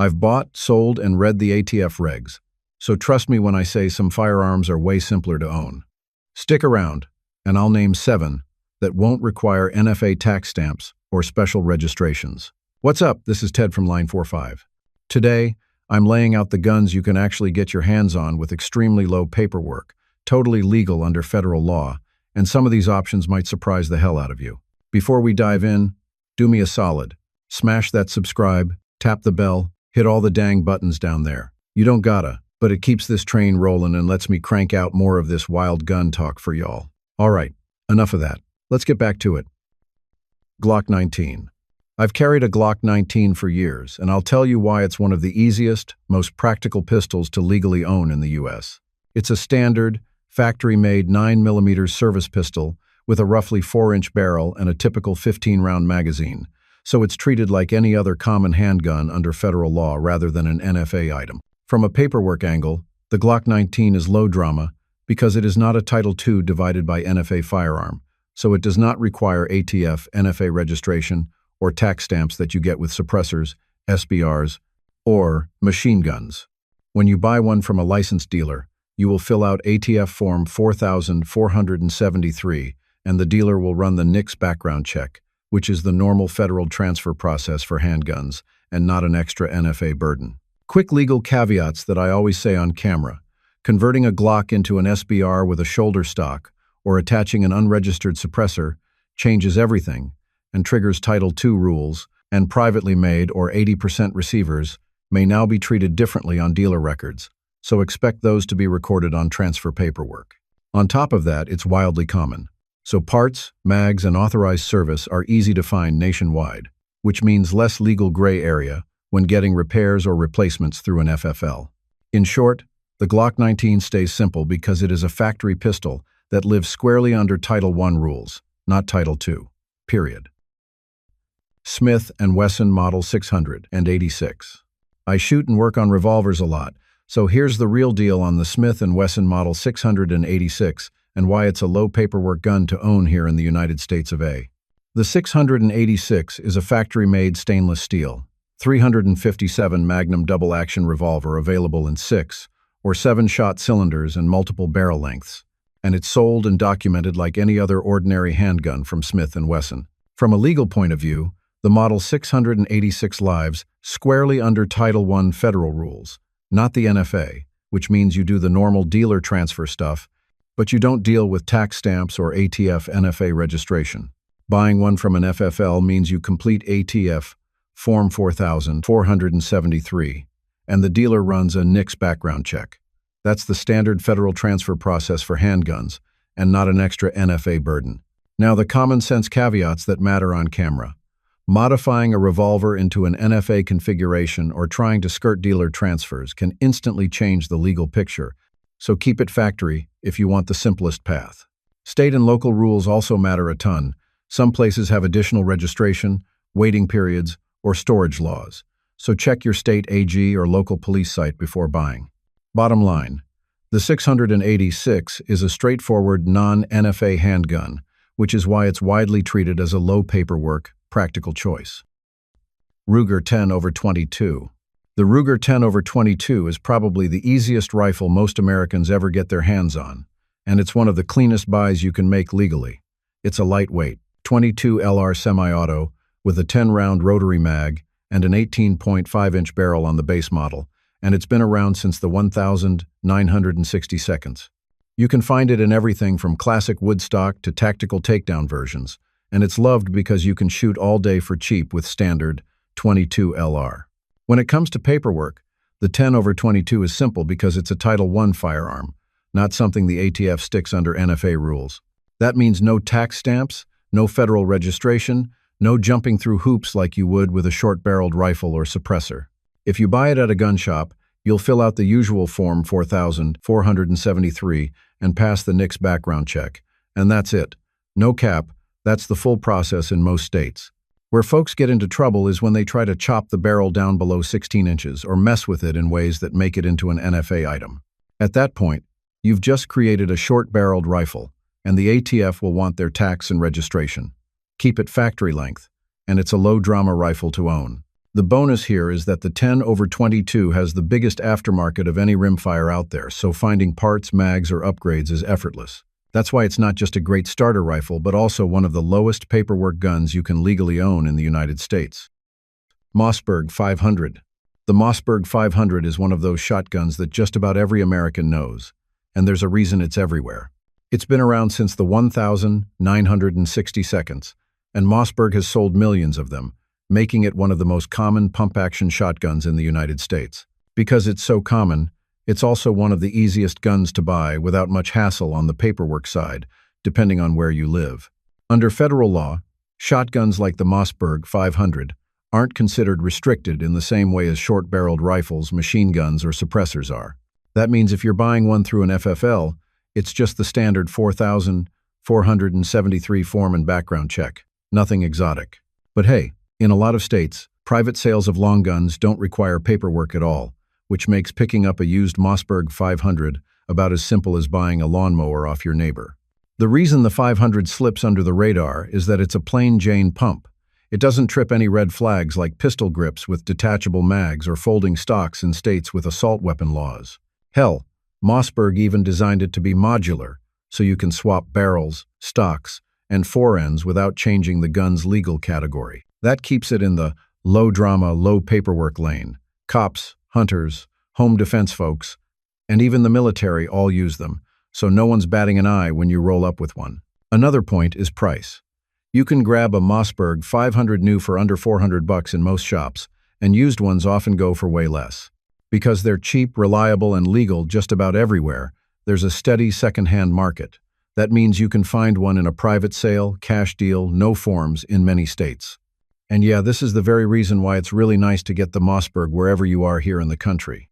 I've bought, sold, and read the ATF regs, so trust me when I say some firearms are way simpler to own. Stick around, and I'll name 7 that won't require NFA tax stamps or special registrations. What's up? This is Ted from Line 45. Today, I'm laying out the guns you can actually get your hands on with extremely low paperwork, totally legal under federal law, and some of these options might surprise the hell out of you. Before we dive in, do me a solid. Smash that subscribe, tap the bell, hit all the dang buttons down there. You don't gotta, but it keeps this train rolling and lets me crank out more of this wild gun talk for y'all. All right, enough of that. Let's get back to it. Glock 19. I've carried a Glock 19 for years, and I'll tell you why it's one of the easiest, most practical pistols to legally own in the US. It's a standard, factory-made 9mm service pistol with a roughly 4-inch barrel and a typical 15-round magazine, so it's treated like any other common handgun under federal law rather than an NFA item. From a paperwork angle, the Glock 19 is low drama because it is not a Title II divided by NFA firearm, so it does not require ATF, NFA registration, or tax stamps that you get with suppressors, SBRs, or machine guns. When you buy one from a licensed dealer, you will fill out ATF Form 4473, and the dealer will run the NICS background check, which is the normal federal transfer process for handguns and not an extra NFA burden. Quick legal caveats that I always say on camera: converting a Glock into an SBR with a shoulder stock or attaching an unregistered suppressor changes everything and triggers Title II rules, and privately made or 80% receivers may now be treated differently on dealer records, so expect those to be recorded on transfer paperwork. On top of that, it's wildly common. So parts, mags, and authorized service are easy to find nationwide, which means less legal gray area when getting repairs or replacements through an FFL. In short, the Glock 19 stays simple because it is a factory pistol that lives squarely under Title I rules, not Title II. Period. Smith & Wesson Model 686. I shoot and work on revolvers a lot, so here's the real deal on the Smith & Wesson Model 686 and why it's a low paperwork gun to own here in the United States of A. The 686 is a factory-made stainless steel, 357 Magnum double-action revolver available in 6 or 7-shot cylinders and multiple barrel lengths, and it's sold and documented like any other ordinary handgun from Smith & Wesson. From a legal point of view, the Model 686 lives squarely under Title I federal rules, not the NFA, which means you do the normal dealer transfer stuff, but you don't deal with tax stamps or ATF NFA registration. Buying one from an FFL means you complete ATF Form 4473, and the dealer runs a NICS background check. That's the standard federal transfer process for handguns, and not an extra NFA burden. Now, the common sense caveats that matter on camera. Modifying a revolver into an NFA configuration or trying to skirt dealer transfers can instantly change the legal picture, so keep it factory if you want the simplest path. State and local rules also matter a ton. Some places have additional registration, waiting periods, or storage laws, so check your state AG or local police site before buying. Bottom line, the 686 is a straightforward non-NFA handgun, which is why it's widely treated as a low paperwork, practical choice. Ruger 10/22. The Ruger 10/22 is probably the easiest rifle most Americans ever get their hands on, and it's one of the cleanest buys you can make legally. It's a lightweight, 22 LR semi-auto with a 10-round rotary mag and an 18.5-inch barrel on the base model, and it's been around since the 1962. You can find it in everything from classic woodstock to tactical takedown versions, and it's loved because you can shoot all day for cheap with standard 22 LR. When it comes to paperwork, the 10/22 is simple because it's a Title I firearm, not something the ATF sticks under NFA rules. That means no tax stamps, no federal registration, no jumping through hoops like you would with a short-barreled rifle or suppressor. If you buy it at a gun shop, you'll fill out the usual Form 4473 and pass the NICS background check, and that's it. No cap, that's the full process in most states. Where folks get into trouble is when they try to chop the barrel down below 16 inches or mess with it in ways that make it into an NFA item. At that point, you've just created a short-barreled rifle, and the ATF will want their tax and registration. Keep it factory length, and it's a low-drama rifle to own. The bonus here is that the 10/22 has the biggest aftermarket of any rimfire out there, so finding parts, mags, or upgrades is effortless. That's why it's not just a great starter rifle, but also one of the lowest paperwork guns you can legally own in the United States. Mossberg 500. The Mossberg 500 is one of those shotguns that just about every American knows, and there's a reason it's everywhere. It's been around since the 1960s, and Mossberg has sold millions of them, making it one of the most common pump-action shotguns in the United States. Because it's so common, it's also one of the easiest guns to buy without much hassle on the paperwork side, depending on where you live. Under federal law, shotguns like the Mossberg 500 aren't considered restricted in the same way as short-barreled rifles, machine guns, or suppressors are. That means if you're buying one through an FFL, it's just the standard 4,473 form and background check. Nothing exotic. But hey, in a lot of states, private sales of long guns don't require paperwork at all, which makes picking up a used Mossberg 500 about as simple as buying a lawnmower off your neighbor. The reason the 500 slips under the radar is that it's a plain Jane pump. It doesn't trip any red flags like pistol grips with detachable mags or folding stocks in states with assault weapon laws. Hell, Mossberg even designed it to be modular, so you can swap barrels, stocks, and forends without changing the gun's legal category. That keeps it in the low-drama, low-paperwork lane. Cops, hunters, home defense folks, and even the military all use them, so no one's batting an eye when you roll up with one. Another point is price. You can grab a Mossberg 500 new for under $400 in most shops, and used ones often go for way less. Because they're cheap, reliable, and legal just about everywhere, there's a steady second-hand market. That means you can find one in a private sale, cash deal, no forms in many states. And yeah, this is the very reason why it's really nice to get the Mossberg wherever you are here in the country.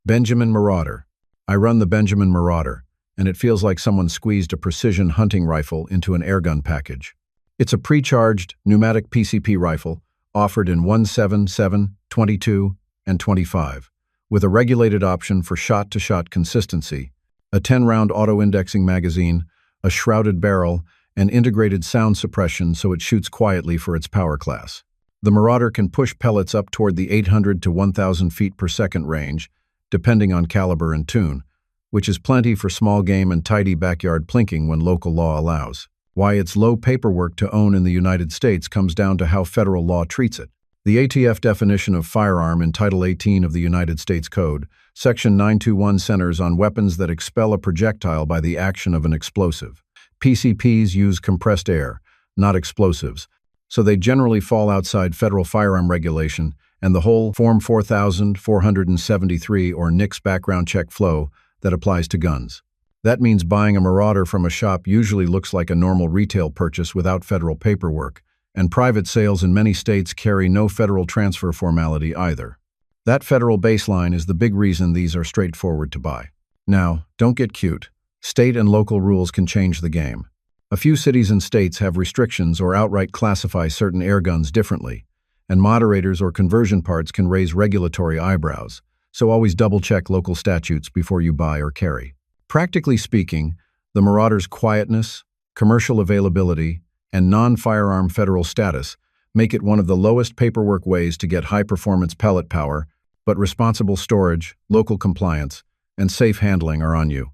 Benjamin Marauder. I run the Benjamin Marauder, and it feels like someone squeezed a precision hunting rifle into an airgun package. It's a pre-charged, pneumatic PCP rifle, offered in 177, 22, and 25, with a regulated option for shot-to-shot consistency, a 10-round auto-indexing magazine, a shrouded barrel, and integrated sound suppression so it shoots quietly for its power class. The Marauder can push pellets up toward the 800 to 1,000 feet per second range, depending on caliber and tune, which is plenty for small game and tidy backyard plinking when local law allows. Why it's low paperwork to own in the United States comes down to how federal law treats it. The ATF definition of firearm in Title 18 of the United States Code, Section 921 centers on weapons that expel a projectile by the action of an explosive. PCPs use compressed air, not explosives, so they generally fall outside federal firearm regulation and the whole Form 4473 or NICS background check flow that applies to guns. That means buying a Marauder from a shop usually looks like a normal retail purchase without federal paperwork, and private sales in many states carry no federal transfer formality either. That federal baseline is the big reason these are straightforward to buy. Now, don't get cute. State and local rules can change the game. A few cities and states have restrictions or outright classify certain airguns differently, and moderators or conversion parts can raise regulatory eyebrows, so always double-check local statutes before you buy or carry. Practically speaking, the Marauder's quietness, commercial availability, and non-firearm federal status make it one of the lowest paperwork ways to get high-performance pellet power, but responsible storage, local compliance, and safe handling are on you.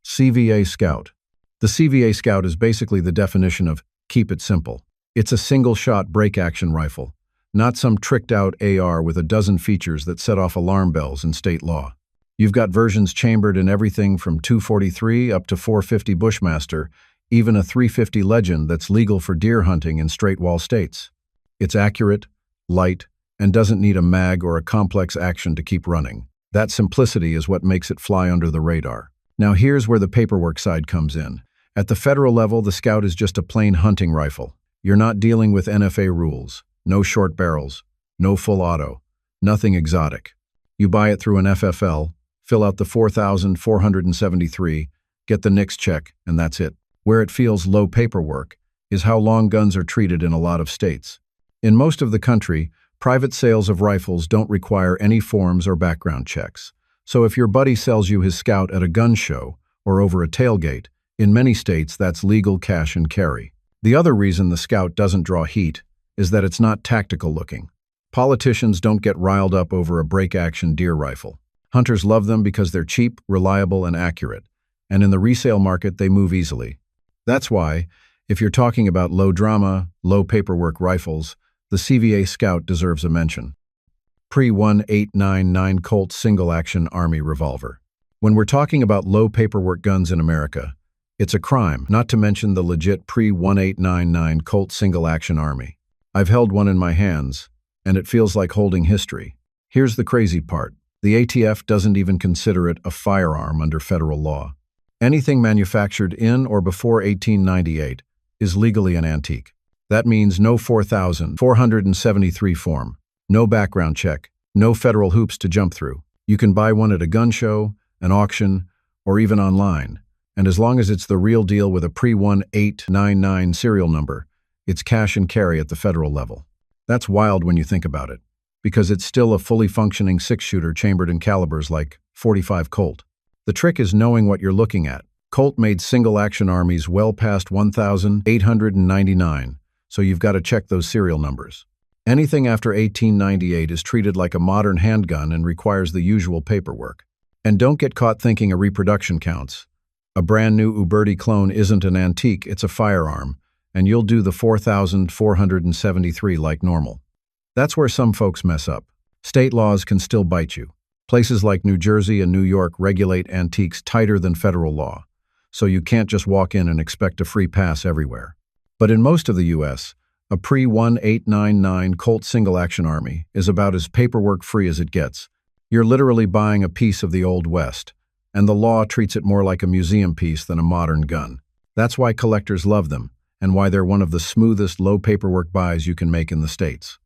CVA Scout. The CVA Scout is basically the definition of keep it simple. It's a single-shot break-action rifle, not some tricked-out AR with a dozen features that set off alarm bells in state law. You've got versions chambered in everything from .243 up to .450 Bushmaster, even a .350 Legend that's legal for deer hunting in straight-wall states. It's accurate, light, and doesn't need a mag or a complex action to keep running. That simplicity is what makes it fly under the radar. Now here's where the paperwork side comes in. At the federal level, the Scout is just a plain hunting rifle. You're not dealing with NFA rules, no short barrels, no full auto, nothing exotic. You buy it through an FFL, fill out the 4,473, get the NICS check, and that's it. Where it feels low paperwork is how long guns are treated in a lot of states. In most of the country, private sales of rifles don't require any forms or background checks. So if your buddy sells you his Scout at a gun show or over a tailgate, in many states that's legal cash and carry. The other reason the Scout doesn't draw heat is that it's not tactical looking. Politicians don't get riled up over a break-action deer rifle. Hunters love them because they're cheap, reliable, and accurate. And in the resale market, they move easily. That's why, if you're talking about low-drama, low-paperwork rifles, the CVA Scout deserves a mention. Pre-1899 Colt Single-Action Army Revolver. When we're talking about low-paperwork guns in America, it's a crime not to mention the legit pre-1899 Colt Single-Action Army. I've held one in my hands, and it feels like holding history. Here's the crazy part. The ATF doesn't even consider it a firearm under federal law. Anything manufactured in or before 1898 is legally an antique. That means no 4,473 form, no background check, no federal hoops to jump through. You can buy one at a gun show, an auction, or even online. And as long as it's the real deal with a pre-1899 serial number, it's cash and carry at the federal level. That's wild when you think about it, because it's still a fully functioning six-shooter chambered in calibers like .45 Colt. The trick is knowing what you're looking at. Colt made single-action armies well past 1,899, so you've got to check those serial numbers. Anything after 1898 is treated like a modern handgun and requires the usual paperwork. And don't get caught thinking a reproduction counts. A brand new Uberti clone isn't an antique, it's a firearm, and you'll do the 4,473 like normal. That's where some folks mess up. State laws can still bite you. Places like New Jersey and New York regulate antiques tighter than federal law, so you can't just walk in and expect a free pass everywhere. But in most of the U.S., a pre-1899 Colt single-action army is about as paperwork-free as it gets. You're literally buying a piece of the Old West, and the law treats it more like a museum piece than a modern gun. That's why collectors love them, and why they're one of the smoothest low-paperwork buys you can make in the States.